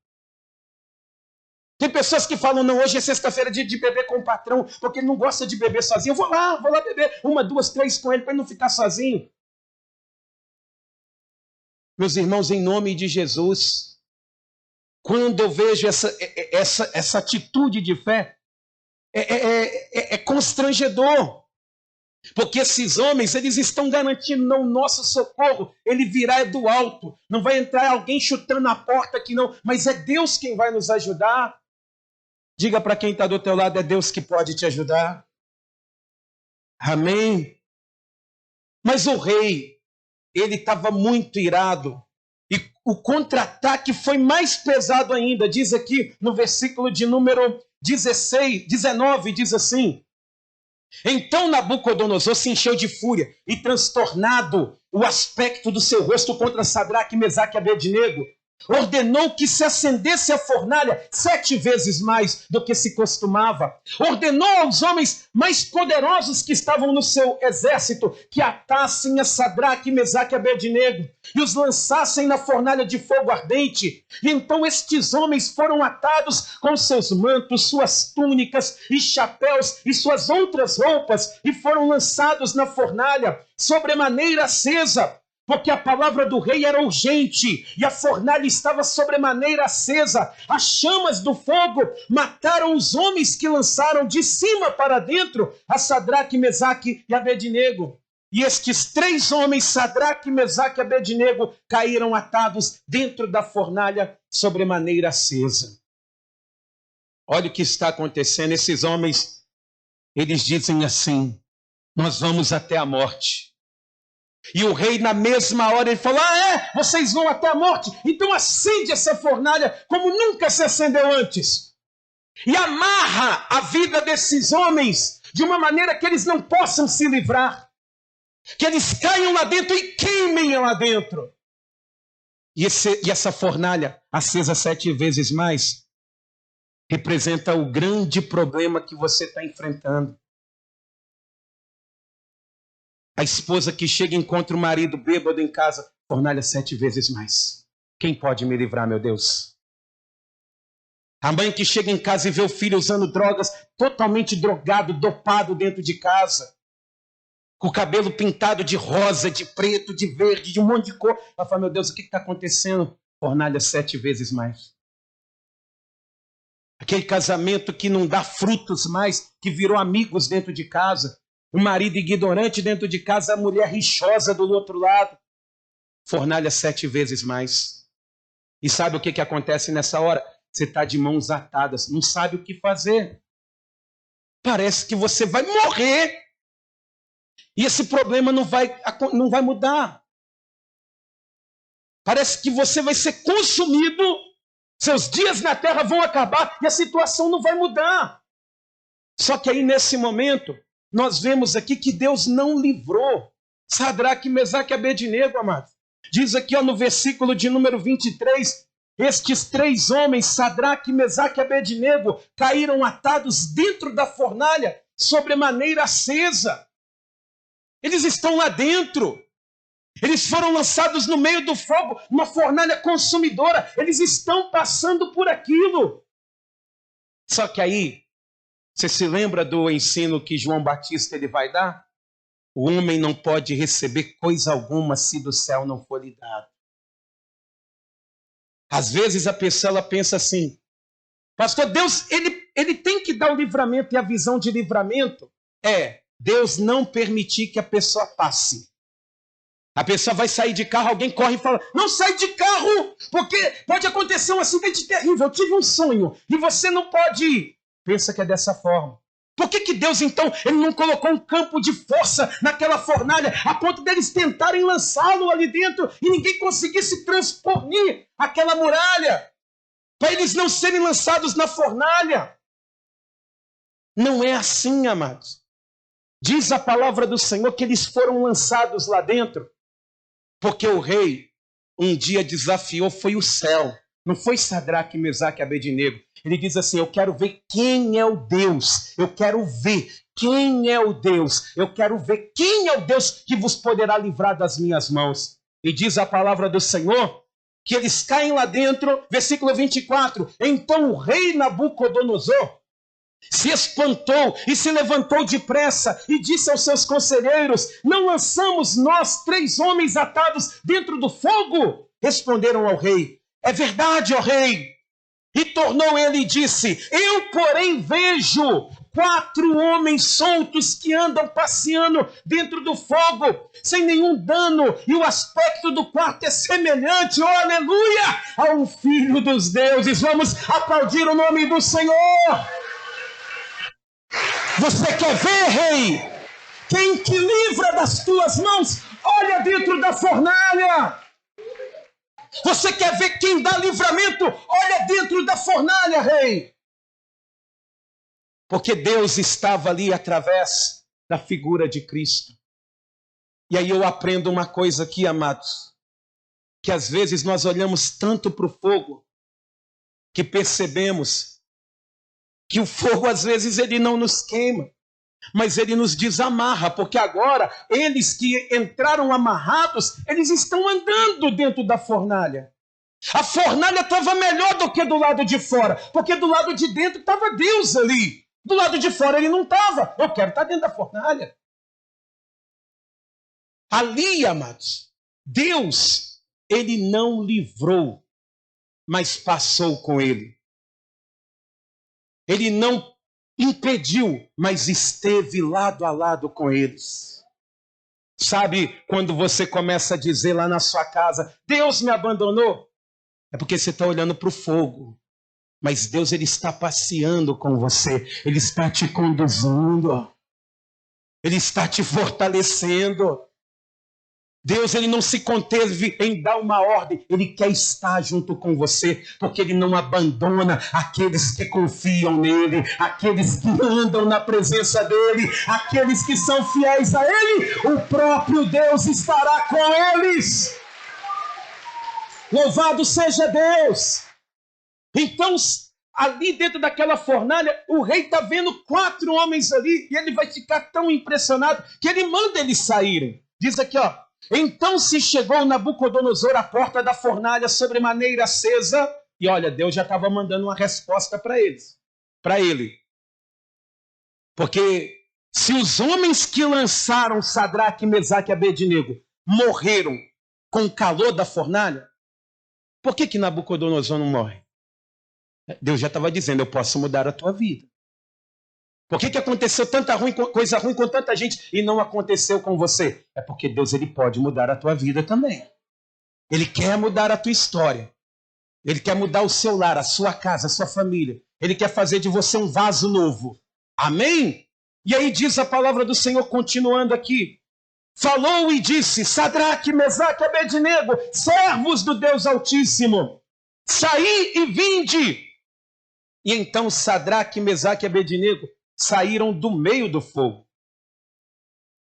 Tem pessoas que falam, não, hoje é sexta-feira de beber com o patrão, porque ele não gosta de beber sozinho. Eu vou lá beber 1, 2, 3 com ele para ele não ficar sozinho. Meus irmãos, em nome de Jesus, quando eu vejo essa atitude de fé, é constrangedor. Porque esses homens, eles estão garantindo, não, o nosso socorro, ele virá do alto. Não vai entrar alguém chutando a porta aqui não, mas é Deus quem vai nos ajudar. Diga para quem está do teu lado, é Deus que pode te ajudar. Amém? Mas o rei, ele estava muito irado. E o contra-ataque foi mais pesado ainda. Diz aqui no versículo de número 19, diz assim: então Nabucodonosor se encheu de fúria e, transtornado o aspecto do seu rosto contra Sadraque, Mesaque e Abednego, ordenou que se acendesse a fornalha 7 vezes mais do que se costumava. Ordenou aos homens mais poderosos que estavam no seu exército que atassem a Sadraque, Mesaque e Abednego e os lançassem na fornalha de fogo ardente. E então estes homens foram atados com seus mantos, suas túnicas e chapéus e suas outras roupas e foram lançados na fornalha sobremaneira acesa, porque a palavra do rei era urgente e a fornalha estava sobremaneira acesa. As chamas do fogo mataram os homens que lançaram de cima para dentro a Sadraque, Mesaque e Abednego. E estes 3 homens, Sadraque, Mesaque e Abednego, caíram atados dentro da fornalha sobremaneira acesa. Olha o que está acontecendo. Esses homens, eles dizem assim: nós vamos até a morte. E o rei, na mesma hora, ele falou: vocês vão até a morte? Então acende essa fornalha como nunca se acendeu antes. E amarra a vida desses homens de uma maneira que eles não possam se livrar. Que eles caiam lá dentro e queimem lá dentro. E essa fornalha, acesa 7 vezes mais, representa o grande problema que você está enfrentando. A esposa que chega e encontra o marido bêbado em casa, fornalha 7 vezes mais. Quem pode me livrar, meu Deus? A mãe que chega em casa e vê o filho usando drogas, totalmente drogado, dopado dentro de casa, com o cabelo pintado de rosa, de preto, de verde, de um monte de cor. Ela fala: meu Deus, o que está acontecendo? Fornalha 7 vezes mais. Aquele casamento que não dá frutos mais, que virou amigos dentro de casa. O marido ignorante dentro de casa, a mulher rixosa do outro lado. Fornalha 7 vezes mais. E sabe o que acontece nessa hora? Você está de mãos atadas, não sabe o que fazer. Parece que você vai morrer. E esse problema não vai mudar. Parece que você vai ser consumido, seus dias na terra vão acabar e a situação não vai mudar. Só que aí, nesse momento, nós vemos aqui que Deus não livrou Sadraque, Mesaque e Abednego, amados. Diz aqui no versículo de número 23, estes 3 homens, Sadraque, Mesaque e Abednego, caíram atados dentro da fornalha, sobremaneira acesa. Eles estão lá dentro. Eles foram lançados no meio do fogo, uma fornalha consumidora. Eles estão passando por aquilo. Só que aí, você se lembra do ensino que João Batista ele vai dar? O homem não pode receber coisa alguma se do céu não for lhe dado. Às vezes a pessoa ela pensa assim: pastor, Deus ele tem que dar o livramento, e a visão de livramento é Deus não permitir que a pessoa passe. A pessoa vai sair de carro, alguém corre e fala: não sai de carro, porque pode acontecer um acidente terrível. Eu tive um sonho e você não pode ir. Pensa que é dessa forma. Por que Deus, então, ele não colocou um campo de força naquela fornalha a ponto deles tentarem lançá-lo ali dentro e ninguém conseguisse transpor aquela muralha, para eles não serem lançados na fornalha? Não é assim, amados. Diz a palavra do Senhor que eles foram lançados lá dentro, porque o rei um dia desafiou, foi o céu. Não foi Sadraque, Mesaque e Abednego. Ele diz assim: eu quero ver quem é o Deus. Eu quero ver quem é o Deus. Eu quero ver quem é o Deus que vos poderá livrar das minhas mãos. E diz a palavra do Senhor que eles caem lá dentro, versículo 24. Então o rei Nabucodonosor se espantou e se levantou depressa e disse aos seus conselheiros: não lançamos nós 3 homens atados dentro do fogo? Responderam ao rei: é verdade, ó rei. E tornou ele e disse: eu, porém, vejo 4 homens soltos que andam passeando dentro do fogo, sem nenhum dano, e o aspecto do quarto é semelhante, oh aleluia, a um filho dos deuses. Vamos aplaudir o nome do Senhor. Você quer ver, rei? Quem te livra das tuas mãos? Olha dentro da fornalha. Você quer ver quem dá livramento? Olha dentro da fornalha, rei. Porque Deus estava ali através da figura de Cristo. E aí eu aprendo uma coisa aqui, amados, que às vezes nós olhamos tanto para o fogo que percebemos que o fogo às vezes ele não nos queima, mas ele nos desamarra, porque agora eles que entraram amarrados, eles estão andando dentro da fornalha. A fornalha estava melhor do que do lado de fora, porque do lado de dentro estava Deus ali. Do lado de fora ele não estava. Eu quero estar dentro da fornalha. Ali, amados, Deus, ele não livrou, mas passou com ele. Ele não impediu, mas esteve lado a lado com eles. Sabe quando você começa a dizer lá na sua casa, Deus me abandonou? É porque você está olhando para o fogo. Mas Deus, ele está passeando com você. Ele está te conduzindo. Ele está te fortalecendo. Deus, ele não se conteve em dar uma ordem. Ele quer estar junto com você, porque ele não abandona aqueles que confiam nele, aqueles que andam na presença dele, aqueles que são fiéis a ele. O próprio Deus estará com eles. Louvado seja Deus! Então, ali dentro daquela fornalha, o rei está vendo 4 homens ali, e ele vai ficar tão impressionado que ele manda eles saírem. Diz aqui, ó. Então se chegou Nabucodonosor à porta da fornalha sobremaneira acesa, e olha, Deus já estava mandando uma resposta para eles, para ele. Porque se os homens que lançaram Sadraque, Mesaque e Abednego morreram com o calor da fornalha, por que Nabucodonosor não morre? Deus já estava dizendo, eu posso mudar a tua vida. Por que aconteceu tanta coisa ruim com tanta gente e não aconteceu com você? É porque Deus, ele pode mudar a tua vida também. Ele quer mudar a tua história. Ele quer mudar o seu lar, a sua casa, a sua família. Ele quer fazer de você um vaso novo. Amém? E aí diz a palavra do Senhor, continuando aqui. Falou e disse, Sadraque, Mesaque e Abednego, servos do Deus Altíssimo, saí e vinde. E então Sadraque, Mesaque e Abednego saíram do meio do fogo.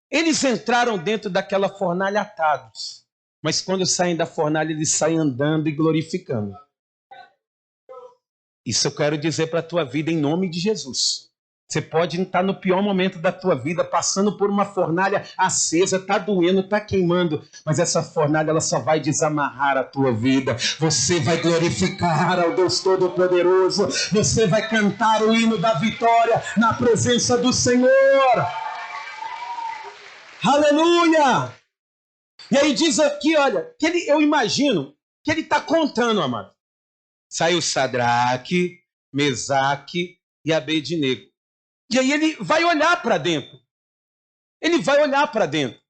Eles entraram dentro daquela fornalha atados, mas quando saem da fornalha eles saem andando e glorificando. Isso eu quero dizer para a tua vida em nome de Jesus. Você pode estar no pior momento da tua vida, passando por uma fornalha acesa, está doendo, está queimando, mas essa fornalha ela só vai desamarrar a tua vida. Você vai glorificar ao Deus Todo-Poderoso, você vai cantar o hino da vitória na presença do Senhor. Aleluia! E aí diz aqui, olha, que eu imagino que ele está contando, amado. Saiu Sadraque, Mesaque e Abednego. E aí ele vai olhar para dentro. Ele vai olhar para dentro.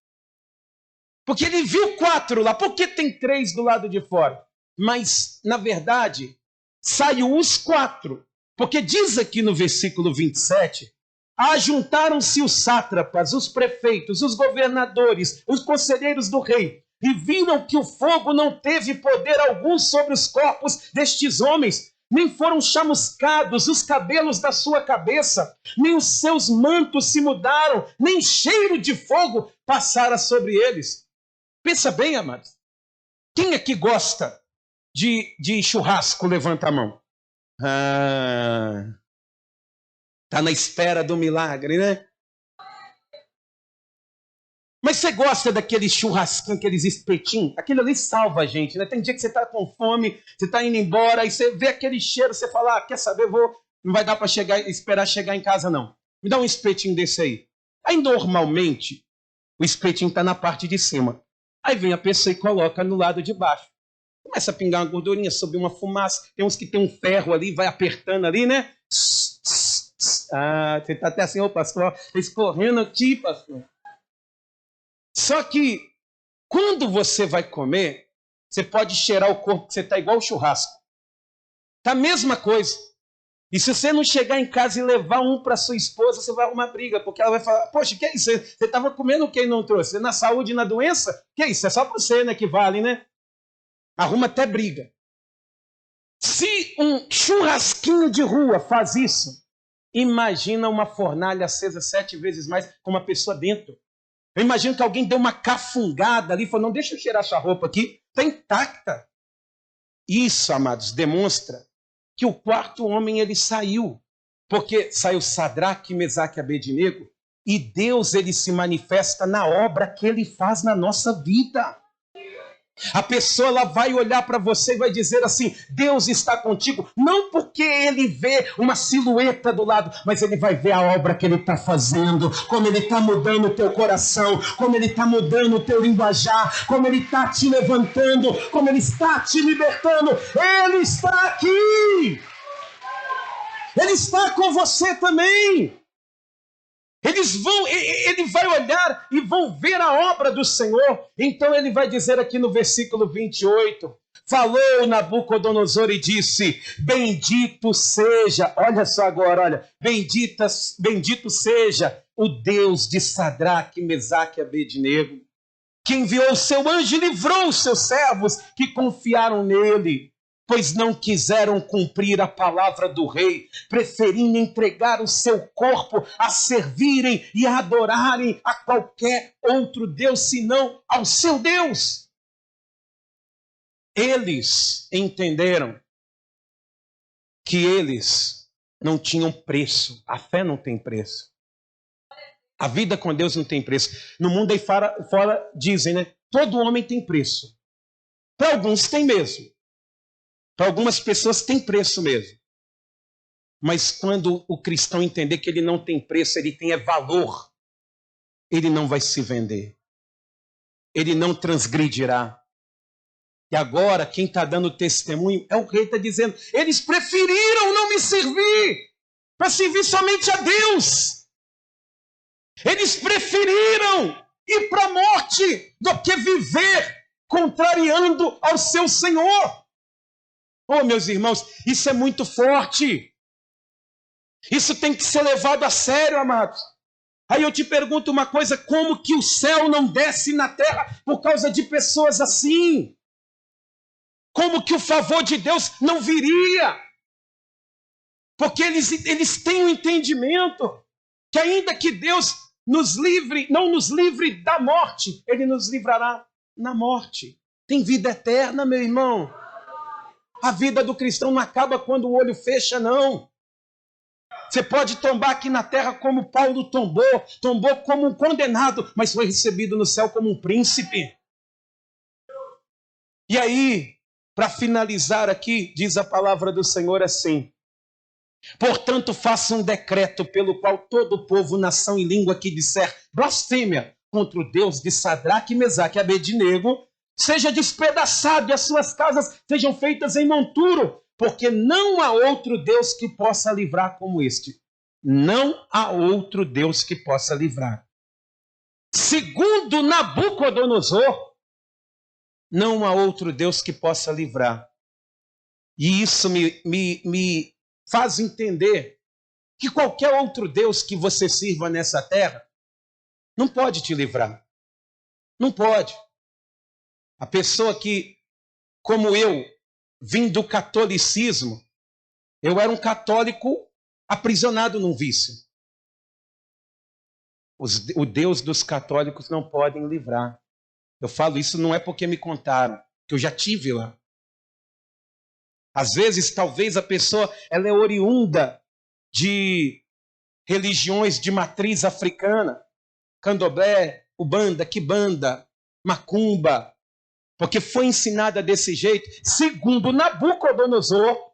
Porque ele viu 4 lá. Por que tem 3 do lado de fora? Mas, na verdade, saiu os 4. Porque diz aqui no versículo 27, ajuntaram-se os sátrapas, os prefeitos, os governadores, os conselheiros do rei, e viram que o fogo não teve poder algum sobre os corpos destes homens, nem foram chamuscados os cabelos da sua cabeça, nem os seus mantos se mudaram, nem cheiro de fogo passara sobre eles. Pensa bem, amados. Quem aqui gosta de churrasco? Levanta a mão. Está na espera do milagre, né? Mas você gosta daquele churrasquinho, aqueles espetinhos? Aquilo ali salva a gente, né? Tem dia que você está com fome, você está indo embora, aí você vê aquele cheiro, você fala, quer saber, não vai dar para esperar chegar em casa, não. Me dá um espetinho desse aí. Aí, normalmente, o espetinho está na parte de cima. Aí vem a pessoa e coloca no lado de baixo. Começa a pingar uma gordurinha, subir uma fumaça. Tem uns que tem um ferro ali, vai apertando ali, né? Ah, você está até assim, ô pastor, escorrendo aqui, pastor. Só que quando você vai comer, você pode cheirar o corpo, que você está igual o churrasco. Tá a mesma coisa. E se você não chegar em casa e levar um para sua esposa, você vai arrumar briga, porque ela vai falar, poxa, que é isso? Você estava comendo quem não trouxe? Na saúde e na doença? Que é isso? É só você, né, que vale, né? Arruma até briga. Se um churrasquinho de rua faz isso, imagina uma fornalha acesa 7 vezes mais com uma pessoa dentro. Eu imagino que alguém deu uma cafungada ali e falou, não, deixa eu cheirar essa roupa aqui, está intacta. Isso, amados, demonstra que o quarto homem ele saiu. Porque saiu Sadraque, Mesaque e Abednego, e Deus ele se manifesta na obra que ele faz na nossa vida. A pessoa ela vai olhar para você e vai dizer assim, Deus está contigo, não porque ele vê uma silhueta do lado, mas ele vai ver a obra que ele está fazendo, como ele está mudando o teu coração, como ele está mudando o teu linguajar, como ele está te levantando, como ele está te libertando. Ele está aqui! Ele está com você também! Ele vai olhar e vão ver a obra do Senhor. Então ele vai dizer aqui no versículo 28, falou Nabucodonosor e disse, bendito seja, olha só agora, olha, bendito seja o Deus de Sadraque, Mesaque e Abednego, que enviou o seu anjo e livrou os seus servos que confiaram nele, pois não quiseram cumprir a palavra do rei, preferindo entregar o seu corpo a servirem e a adorarem a qualquer outro Deus, senão ao seu Deus. Eles entenderam que eles não tinham preço. A fé não tem preço. A vida com Deus não tem preço. No mundo aí fora dizem, né? Todo homem tem preço. Para alguns tem mesmo. Para algumas pessoas tem preço mesmo. Mas quando o cristão entender que ele não tem preço, ele tem valor, ele não vai se vender. Ele não transgredirá. E agora, quem está dando testemunho é o rei, está dizendo, eles preferiram não me servir, para servir somente a Deus. Eles preferiram ir para a morte do que viver contrariando ao seu Senhor. Oh, meus irmãos, isso é muito forte. Isso tem que ser levado a sério, amados. Aí eu te pergunto uma coisa, como que o céu não desce na terra por causa de pessoas assim? Como que o favor de Deus não viria? Porque eles têm um entendimento que ainda que Deus nos livre, não nos livre da morte, Ele nos livrará na morte. Tem vida eterna, meu irmão. A vida do cristão não acaba quando o olho fecha, não. Você pode tombar aqui na terra como Paulo tombou como um condenado, mas foi recebido no céu como um príncipe. E aí, para finalizar aqui, diz a palavra do Senhor assim, portanto, faça um decreto pelo qual todo o povo, nação e língua que disser blasfêmia contra o Deus de Sadraque, Mesaque e Abednego, seja despedaçado e as suas casas sejam feitas em monturo, porque não há outro Deus que possa livrar como este. Não há outro Deus que possa livrar. Segundo Nabucodonosor, não há outro Deus que possa livrar. E isso me faz entender que qualquer outro Deus que você sirva nessa terra não pode te livrar. Não pode. A pessoa que, como eu, vim do catolicismo, eu era um católico aprisionado num vício. O Deus dos católicos não podem livrar. Eu falo isso não é porque me contaram, que eu já tive lá. Às vezes, talvez a pessoa ela é oriunda de religiões de matriz africana, candomblé, ubanda, quibanda, macumba, porque foi ensinada desse jeito. Segundo Nabucodonosor,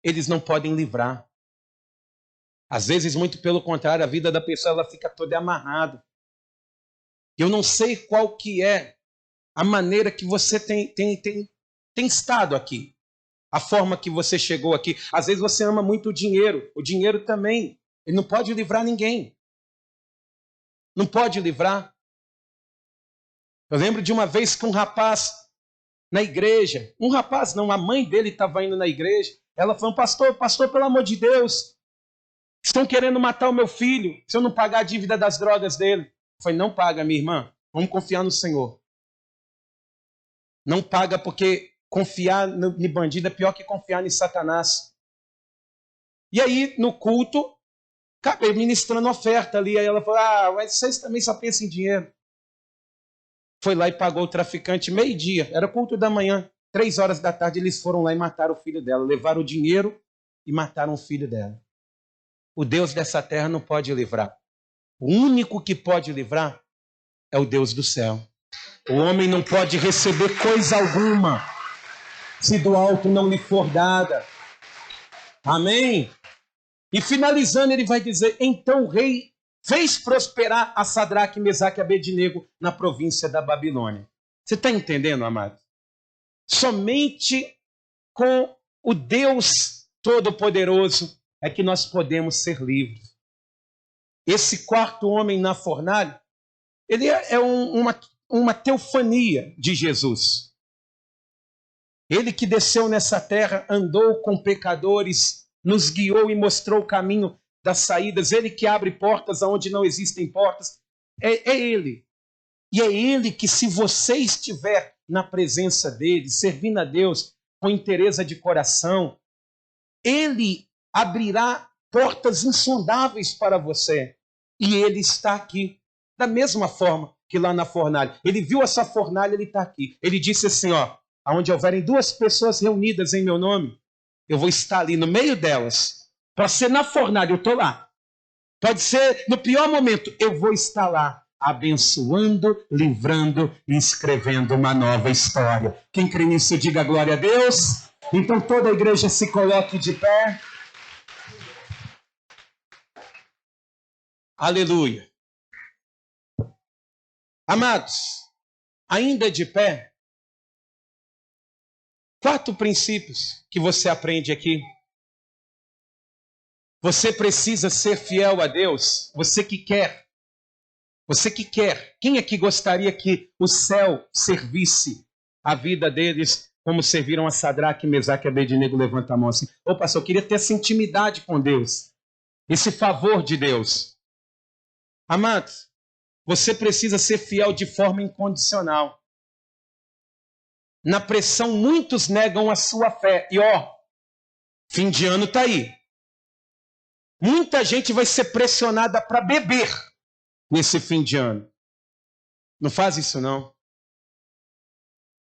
eles não podem livrar. Às vezes, muito pelo contrário, a vida da pessoa ela fica toda amarrada. Eu não sei qual que é a maneira que você tem estado aqui. a forma que você chegou aqui. Às vezes você ama muito o dinheiro também, ele não pode livrar ninguém. Não pode livrar. Eu lembro de uma vez que um rapaz na igreja, a mãe dele estava indo na igreja, ela falou, pastor, pelo amor de Deus, estão querendo matar o meu filho, se eu não pagar a dívida das drogas dele. Eu falei, não paga, minha irmã, vamos confiar no Senhor. Não paga, porque confiar em bandido é pior que confiar em Satanás. E aí, no culto, acabei ministrando oferta ali. Aí ela falou, mas vocês também só pensam em dinheiro. Foi lá e pagou o traficante meio-dia. Era culto da manhã. 3 horas da tarde, eles foram lá e mataram o filho dela. Levaram o dinheiro e mataram o filho dela. O Deus dessa terra não pode livrar. O único que pode livrar é o Deus do céu. O homem não pode receber coisa alguma se do alto não lhe for dada. Amém? E finalizando, ele vai dizer, então o rei fez prosperar a Sadraque, Mesaque e Abednego na província da Babilônia. Você está entendendo, amado? Somente com o Deus Todo-Poderoso é que nós podemos ser livres. Esse quarto homem na fornalha, ele é uma teofania de Jesus. Ele que desceu nessa terra, andou com pecadores, nos guiou e mostrou o caminho das saídas. Ele que abre portas onde não existem portas. É Ele. E é Ele que, se você estiver na presença dEle, servindo a Deus com inteireza de coração, Ele abrirá portas insondáveis para você. E Ele está aqui. Da mesma forma que lá na fornalha. Ele viu essa fornalha, Ele está aqui. Ele disse assim, aonde houverem 2 pessoas reunidas em meu nome, eu vou estar ali no meio delas. Pode ser na fornalha, eu estou lá. Pode ser no pior momento, eu vou estar lá, abençoando, livrando e escrevendo uma nova história. Quem crê nisso, diga glória a Deus. Então toda a igreja se coloque de pé. Aleluia. Amados, ainda de pé, 4 princípios que você aprende aqui. Você precisa ser fiel a Deus. Você que quer. Quem aqui gostaria que o céu servisse a vida deles como serviram a Sadraque, Mesaque e Abednego? Levanta a mão assim. Ô pastor, eu queria ter essa intimidade com Deus. Esse favor de Deus. Amados, você precisa ser fiel de forma incondicional. Na pressão, muitos negam a sua fé. E fim de ano está aí. Muita gente vai ser pressionada para beber nesse fim de ano. Não faz isso, não.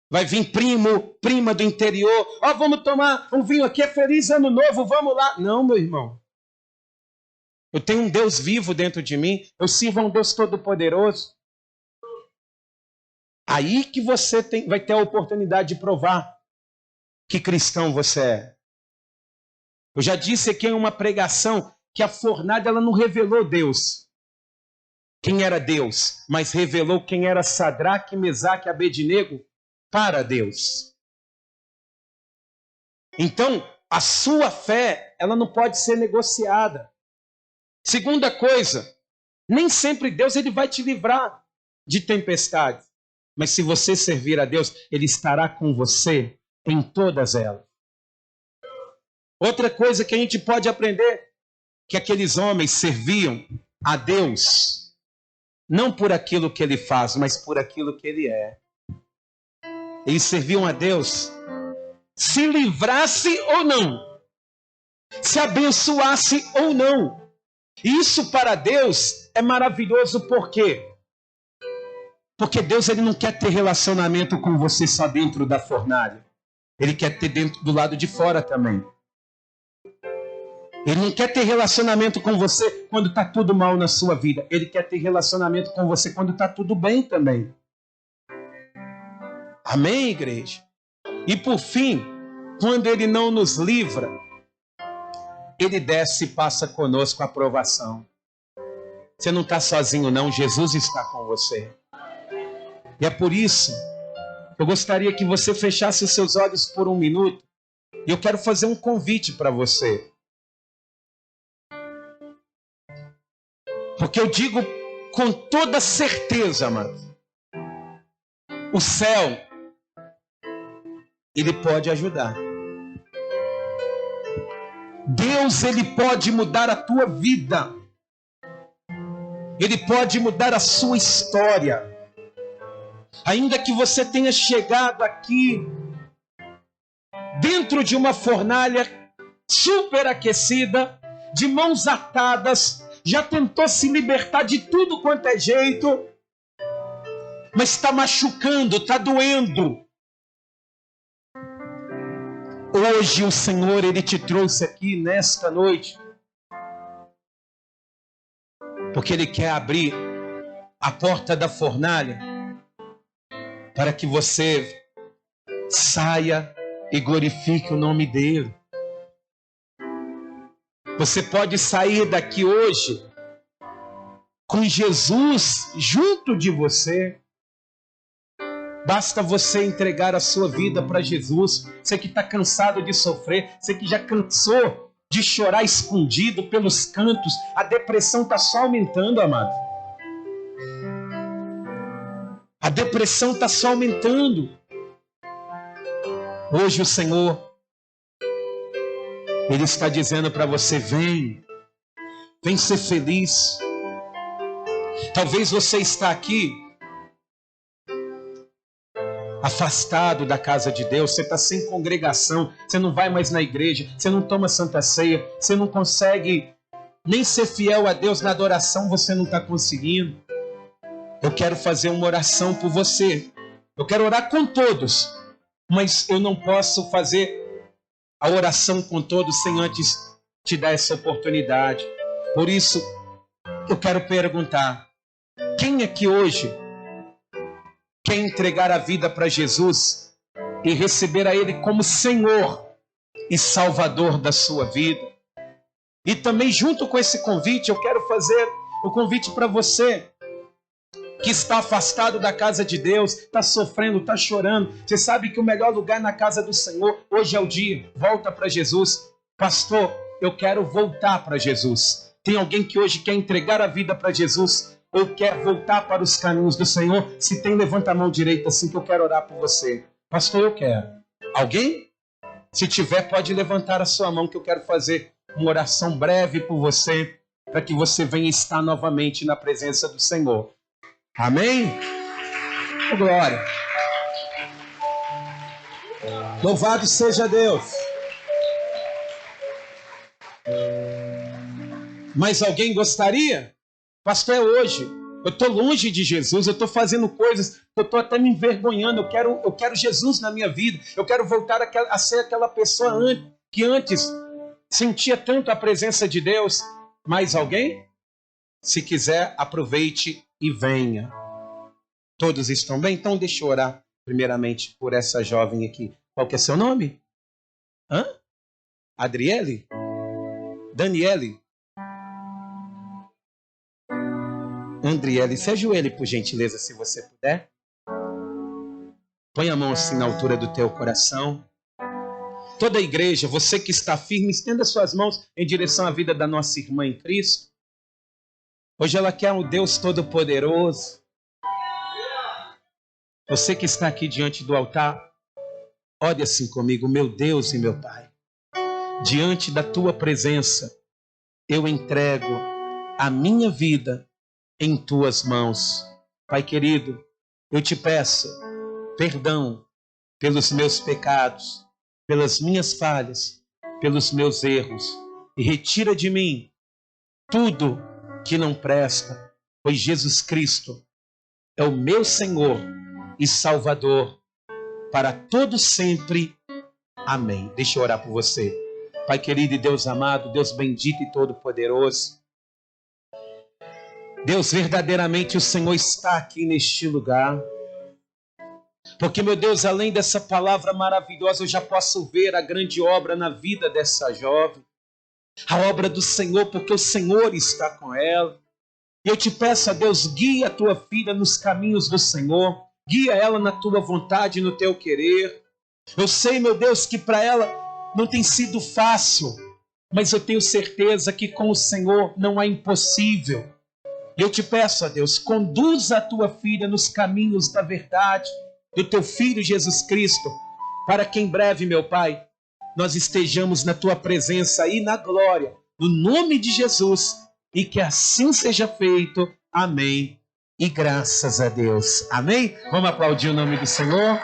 Vai vir primo, prima do interior. Vamos tomar um vinho aqui, é feliz ano novo, vamos lá. Não, meu irmão. Eu tenho um Deus vivo dentro de mim. Eu sirvo a um Deus todo-poderoso. Aí que você vai ter a oportunidade de provar que cristão você é. Eu já disse aqui em uma pregação que a fornalha ela não revelou Deus, quem era Deus, mas revelou quem era Sadraque, Mesaque e Abednego para Deus. Então, a sua fé, ela não pode ser negociada. Segunda coisa, nem sempre Deus ele vai te livrar de tempestades. Mas se você servir a Deus, Ele estará com você em todas elas. Outra coisa que a gente pode aprender, que aqueles homens serviam a Deus, não por aquilo que Ele faz, mas por aquilo que Ele é. Eles serviam a Deus, se livrasse ou não, se abençoasse ou não. Isso para Deus é maravilhoso, por quê? Porque Deus ele não quer ter relacionamento com você só dentro da fornalha. Ele quer ter do lado de fora também. Ele não quer ter relacionamento com você quando está tudo mal na sua vida. Ele quer ter relacionamento com você quando está tudo bem também. Amém, igreja? E por fim, quando Ele não nos livra, Ele desce e passa conosco a provação. Você não está sozinho não, Jesus está com você. E é por isso que eu gostaria que você fechasse os seus olhos por 1 minuto E eu quero fazer um convite para você. Porque eu digo com toda certeza, amado, o céu, ele pode ajudar. Deus, ele pode mudar a tua vida. Ele pode mudar a sua história. Ainda que você tenha chegado aqui dentro de uma fornalha superaquecida, de mãos atadas, já tentou se libertar de tudo quanto é jeito, mas está machucando, está doendo. Hoje o Senhor, ele te trouxe aqui nesta noite, porque ele quer abrir a porta da fornalha para que você saia e glorifique o nome dele. Você pode sair daqui hoje com Jesus junto de você. Basta você entregar a sua vida para Jesus. Você que está cansado de sofrer, você que já cansou de chorar escondido pelos cantos, a depressão está só aumentando, amado. A depressão está só aumentando. Hoje o Senhor, Ele está dizendo para você, vem ser feliz. Talvez você está aqui afastado da casa de Deus, você está sem congregação, você não vai mais na igreja, você não toma Santa Ceia, você não consegue nem ser fiel a Deus na adoração, você não está conseguindo. Eu quero fazer uma oração por você. Eu quero orar com todos, mas eu não posso fazer a oração com todos sem antes te dar essa oportunidade. Por isso, eu quero perguntar, quem aqui hoje quer entregar a vida para Jesus e receber a Ele como Senhor e Salvador da sua vida? E também junto com esse convite, eu quero fazer o convite para você que está afastado da casa de Deus, está sofrendo, está chorando. Você sabe que o melhor lugar na casa do Senhor, hoje é o dia, volta para Jesus. Pastor, eu quero voltar para Jesus. Tem alguém que hoje quer entregar a vida para Jesus ou quer voltar para os caminhos do Senhor? Se tem, levanta a mão direita assim que eu quero orar por você. Pastor, eu quero. Alguém? Se tiver, pode levantar a sua mão que eu quero fazer uma oração breve por você, para que você venha estar novamente na presença do Senhor. Amém? Oh, glória. Louvado seja Deus. Mas alguém gostaria? Pastor, é hoje. Eu estou longe de Jesus, eu estou fazendo coisas, eu estou até me envergonhando. Eu quero Jesus na minha vida. Eu quero voltar a ser aquela pessoa que antes sentia tanto a presença de Deus. Mais alguém? Se quiser, aproveite e venha. Todos estão bem? Então deixa eu orar primeiramente por essa jovem aqui. Qual que é seu nome? Adriele? Daniele? Andriele, se ajoelhe por gentileza, se você puder. Põe a mão assim na altura do teu coração. Toda a igreja, você que está firme, estenda suas mãos em direção à vida da nossa irmã em Cristo. Hoje ela quer um Deus Todo-Poderoso. Você que está aqui diante do altar, ore assim comigo, meu Deus e meu Pai. Diante da tua presença, eu entrego a minha vida em tuas mãos. Pai querido, eu te peço perdão pelos meus pecados, pelas minhas falhas, pelos meus erros, e retira de mim tudo que não presta, pois Jesus Cristo é o meu Senhor e Salvador para todo sempre. Amém. Deixa eu orar por você. Pai querido e Deus amado, Deus bendito e todo-poderoso, Deus, verdadeiramente o Senhor está aqui neste lugar. Porque, meu Deus, além dessa palavra maravilhosa, eu já posso ver a grande obra na vida dessa jovem. A obra do Senhor, porque o Senhor está com ela. E eu te peço, a Deus, guia a tua filha nos caminhos do Senhor. Guia ela na tua vontade, no teu querer. Eu sei, meu Deus, que para ela Não tem sido fácil, mas eu tenho certeza que com o Senhor não há impossível. Eu te peço, ó Deus, conduza a tua filha nos caminhos da verdade, do teu Filho Jesus Cristo, para que em breve, meu Pai, nós estejamos na tua presença e na glória, no nome de Jesus, e que assim seja feito. Amém. E graças a Deus. Amém? Vamos aplaudir o nome do Senhor.